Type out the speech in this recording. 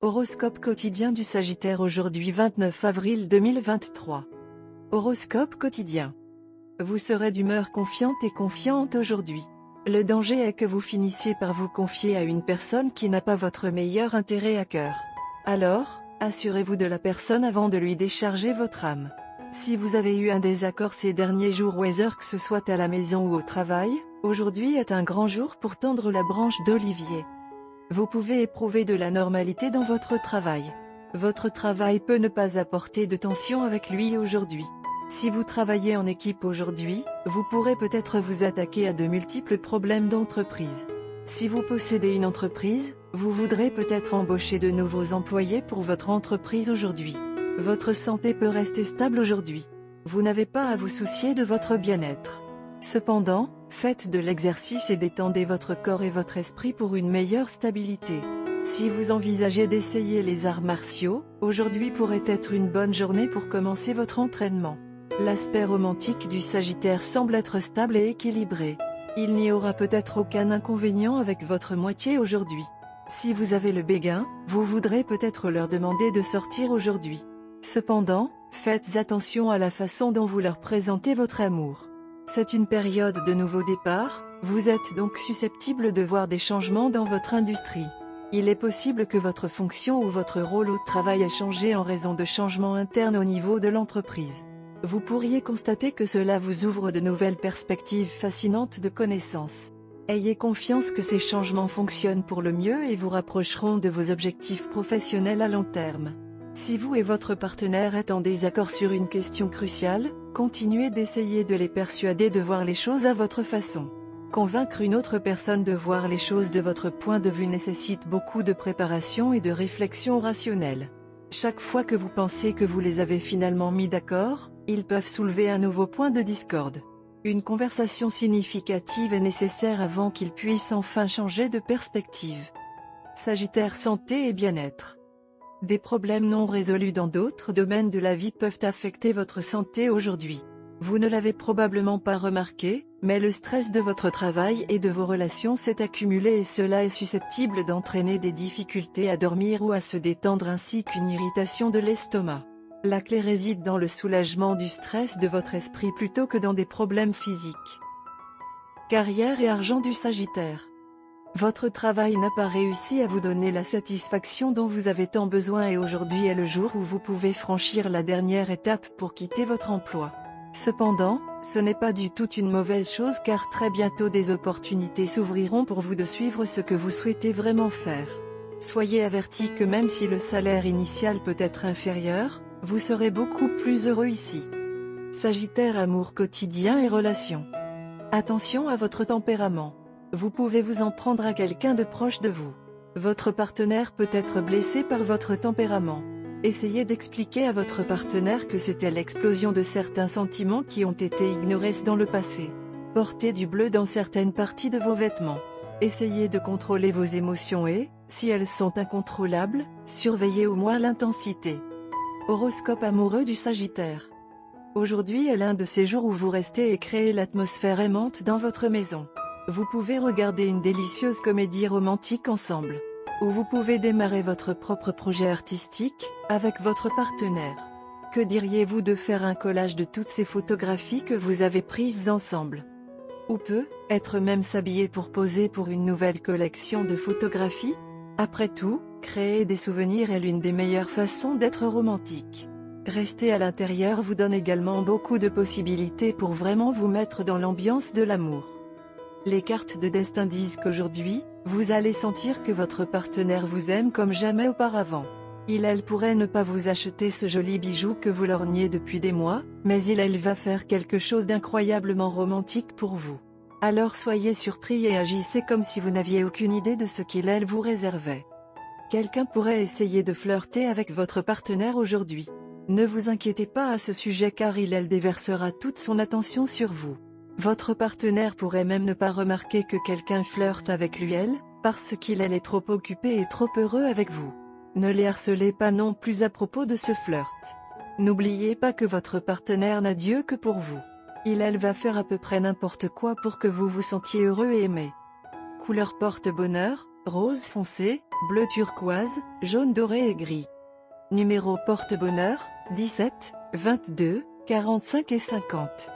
Horoscope quotidien du Sagittaire aujourd'hui 29 avril 2023. Horoscope quotidien. Vous serez d'humeur confiante et confiante aujourd'hui. Le danger est que vous finissiez par vous confier à une personne qui n'a pas votre meilleur intérêt à cœur. Alors, assurez-vous de la personne avant de lui décharger votre âme. Si vous avez eu un désaccord ces derniers jours ou heures que ce soit à la maison ou au travail, aujourd'hui est un grand jour pour tendre la branche d'olivier. Vous pouvez éprouver de la normalité dans votre travail. Votre travail peut ne pas apporter de tension avec lui aujourd'hui. Si vous travaillez en équipe aujourd'hui, vous pourrez peut-être vous attaquer à de multiples problèmes d'entreprise. Si vous possédez une entreprise, vous voudrez peut-être embaucher de nouveaux employés pour votre entreprise aujourd'hui. Votre santé peut rester stable aujourd'hui. Vous n'avez pas à vous soucier de votre bien-être. Cependant, faites de l'exercice et détendez votre corps et votre esprit pour une meilleure stabilité. Si vous envisagez d'essayer les arts martiaux, aujourd'hui pourrait être une bonne journée pour commencer votre entraînement. L'aspect romantique du Sagittaire semble être stable et équilibré. Il n'y aura peut-être aucun inconvénient avec votre moitié aujourd'hui. Si vous avez le béguin, vous voudrez peut-être leur demander de sortir aujourd'hui. Cependant, faites attention à la façon dont vous leur présentez votre amour. C'est une période de nouveau départ, vous êtes donc susceptible de voir des changements dans votre industrie. Il est possible que votre fonction ou votre rôle au travail ait changé en raison de changements internes au niveau de l'entreprise. Vous pourriez constater que cela vous ouvre de nouvelles perspectives fascinantes de connaissances. Ayez confiance que ces changements fonctionnent pour le mieux et vous rapprocheront de vos objectifs professionnels à long terme. Si vous et votre partenaire êtes en désaccord sur une question cruciale, continuez d'essayer de les persuader de voir les choses à votre façon. Convaincre une autre personne de voir les choses de votre point de vue nécessite beaucoup de préparation et de réflexion rationnelle. Chaque fois que vous pensez que vous les avez finalement mis d'accord, ils peuvent soulever un nouveau point de discorde. Une conversation significative est nécessaire avant qu'ils puissent enfin changer de perspective. Sagittaire santé et bien-être. Des problèmes non résolus dans d'autres domaines de la vie peuvent affecter votre santé aujourd'hui. Vous ne l'avez probablement pas remarqué, mais le stress de votre travail et de vos relations s'est accumulé et cela est susceptible d'entraîner des difficultés à dormir ou à se détendre ainsi qu'une irritation de l'estomac. La clé réside dans le soulagement du stress de votre esprit plutôt que dans des problèmes physiques. Carrière et argent du Sagittaire. Votre travail n'a pas réussi à vous donner la satisfaction dont vous avez tant besoin et aujourd'hui est le jour où vous pouvez franchir la dernière étape pour quitter votre emploi. Cependant, ce n'est pas du tout une mauvaise chose car très bientôt des opportunités s'ouvriront pour vous de suivre ce que vous souhaitez vraiment faire. Soyez avertis que même si le salaire initial peut être inférieur, vous serez beaucoup plus heureux ici. Sagittaire amour quotidien et relations. Attention à votre tempérament. Vous pouvez vous en prendre à quelqu'un de proche de vous. Votre partenaire peut être blessé par votre tempérament. Essayez d'expliquer à votre partenaire que c'était l'explosion de certains sentiments qui ont été ignorés dans le passé. Portez du bleu dans certaines parties de vos vêtements. Essayez de contrôler vos émotions et, si elles sont incontrôlables, surveillez au moins l'intensité. Horoscope amoureux du Sagittaire. Aujourd'hui est l'un de ces jours où vous restez et créez l'atmosphère aimante dans votre maison. Vous pouvez regarder une délicieuse comédie romantique ensemble. Ou vous pouvez démarrer votre propre projet artistique, avec votre partenaire. Que diriez-vous de faire un collage de toutes ces photographies que vous avez prises ensemble? Ou peut-être même s'habiller pour poser pour une nouvelle collection de photographies? Après tout, créer des souvenirs est l'une des meilleures façons d'être romantique. Rester à l'intérieur vous donne également beaucoup de possibilités pour vraiment vous mettre dans l'ambiance de l'amour. Les cartes de destin disent qu'aujourd'hui, vous allez sentir que votre partenaire vous aime comme jamais auparavant. Elle pourrait ne pas vous acheter ce joli bijou que vous lorgnez depuis des mois, mais elle va faire quelque chose d'incroyablement romantique pour vous. Alors soyez surpris et agissez comme si vous n'aviez aucune idée de ce qu'il vous réservait. Quelqu'un pourrait essayer de flirter avec votre partenaire aujourd'hui. Ne vous inquiétez pas à ce sujet car elle déversera toute son attention sur vous. Votre partenaire pourrait même ne pas remarquer que quelqu'un flirte avec lui parce qu'il est trop occupé et trop heureux avec vous. Ne les harcelez pas non plus à propos de ce flirt. N'oubliez pas que votre partenaire n'a Dieu que pour vous. Elle va faire à peu près n'importe quoi pour que vous vous sentiez heureux et aimé. Couleur porte-bonheur, rose foncé, bleu turquoise, jaune doré et gris. Numéro porte-bonheur, 17, 22, 45 et 50.